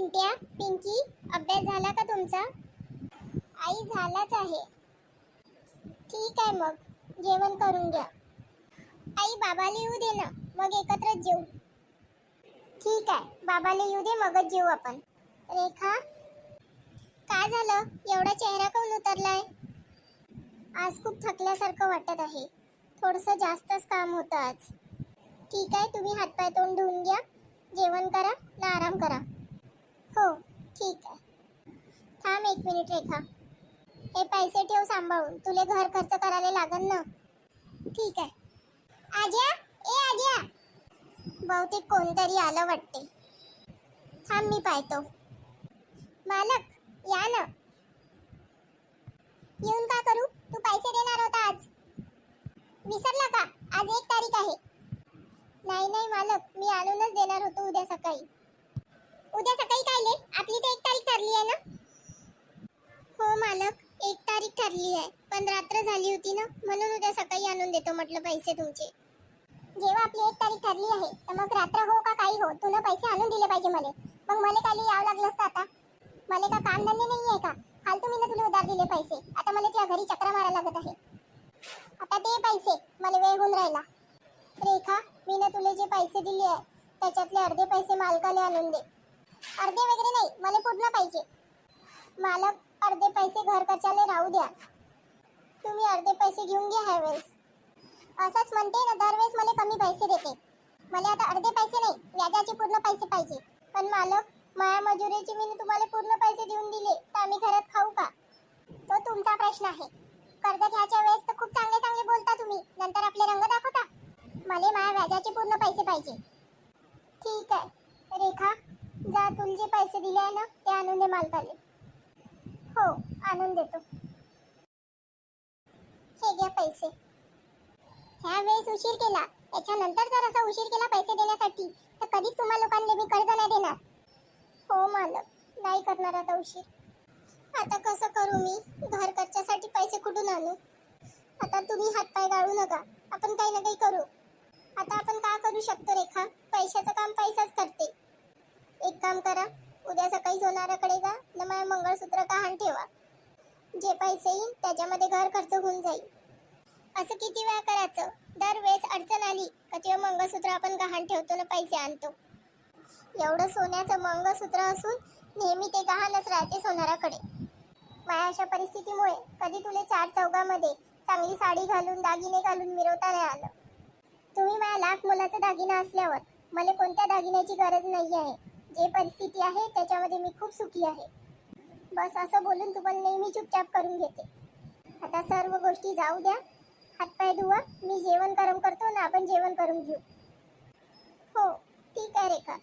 चिंट्या, पिंकी, अभ्यास झाला का तुमचा? आई झालाच आहे. ठीक आहे मग, जेवण करून घ्या. आई बाबाला येऊ दे ना, मग एकत्रच जेवू. ठीक आहे, बाबाला येऊ दे मगच जेवू आपण. रेखा, काय झालं? एवढा चेहरा काऊन उतरलाय? आज खूप थकल्यासारखं वाटत आहे. थोडंसं जास्तच काम होतं आज. ठीक आहे, तुम्ही हातपाय तोंड धुवून घ्या, जेवण करा ना आराम करा. हो, ठीक आहे. थांब 1 मिनिट रेखा. हे पैसे ठेव सांभाळून, तुले घर खर्च करायला लागन ना. ठीक आहे. आज्या, ए आज्या. बहुतेक कोणतरी आलं वाटते. थांब मी पाहतो. मालक, या ना. येऊन का करू? तू पैसे देणार होता आज. विसरला का? आज 1 तारीख आहे. नाही नाही मालक, मी आणूनच देणार होतो उद्या सकाळी. उद्या सकाळी काय ले? आपली तर 1 तारीख ठरली आहे ना. हो मालक, 1 तारीख ठरली आहे, पण रात्र झाली होती ना, म्हणून उद्या सकाळी आणून देतो म्हटलं पैसे तुमचे. जेव्हा आपली 1 तारीख ठरली आहे, तर मग रात्र हो का काही हो, तुला पैसे आणून दिले पाहिजे मला. मग मला काय यावं लागलं असतं आता? मला का काम धंदे नाही आहे का? फालतू मी तुला उधार दिले पैसे, आता मला तुझ्या घरी चक्रा मारायला लागत आहे. आता ते पैसे मला वेळ होऊन राहिला. रेखा, मी ना तुला जे पैसे दिले आहे त्याच्यातले अर्धे पैसे मालकाला आणून दे. अर्धे वगैरे नाही, मला पूर्ण पाहिजे. मालक, अर्धे पैसे घर खर्चाला राहू द्या. तुम्ही अर्धे पैसे घेऊन घ्या ह्यावेळेस. असंच म्हणते ना, दरवेळेस मला कमी पैसे देते. मला आता अर्धे पैसे नाही, व्याजाचे पूर्ण पैसे पाहिजे. पण मालक, माया मजुरीचे मी तुम्हाला पूर्ण पैसे देऊन दिले, तर आम्ही घरात खाऊ का? तो तुमचा प्रश्न आहे. कर्ज घ्यायच्या वेळेस तर खूप चांगले चांगले बोलता तुम्ही, नंतर आपले रंग दाखवता. मला माया व्याजाचे पूर्ण पैसे पाहिजे. ठीक आहे रेखा, जा तुला जे पैसे दिले आहे ना ते आणून दे मालकाले. हो, आणून देतो. हे घ्या पैसे. ह्या वेळेस उशीर केला, त्याच्यानंतर जर असा उशीर केला पैसे देण्यासाठी, तर कधीच तुम्हाला लोकांना मी कर्ज नाही देणार. हो मालक, नाही करणार आता उशीर. आता कसं करू मी? घर खर्चासाठी पैसे कुठून आणू? आता तुम्ही हातपाय गाळू नका, आपण काही ना काही करू. आता आपण काय करू शकतो रेखा? पैशाचं काम पैसाच करते. एक काम करा, उद्या सकाळी सोनाराकडे जा ना, माझं मंगळसूत्र गहाण ठेवा. जे पैसे येईल त्याच्यामध्ये घर खर्च होऊन जाईल. असं किती वेळा करायचं? दरवेळेस अडचण आली का तेव्हा मंगळसूत्र आपण गहाण ठेवतो ना, पैसे आणतो. एवढं सोन्याचं मंगळसूत्र असून नेहमी ते गहाणच राहते सोनाराकडे. माझ्या अशा परिस्थितीमुळे कधी तुला 4 चौघामध्ये चांगली साडी घालून दागिने घालून मिरवता नाही आलं. तुम्ही माझ्या लाख मुलाचा दागिना असल्यावर मला कोणत्या दागिन्याची गरज नाही आहे. जे परिस्थिती आहे त्याच्यामध्ये मी खूप सुखी आहे. बस असं बोलून तुम्हाला नेहमी चुपचाप करून घेते. आता सर्व गोष्टी जाऊ द्या, हातपाय धुवा, मी जेवण गरम करतो ना, आपण जेवण करून घेऊ. हो, ठीक आहे रेखा.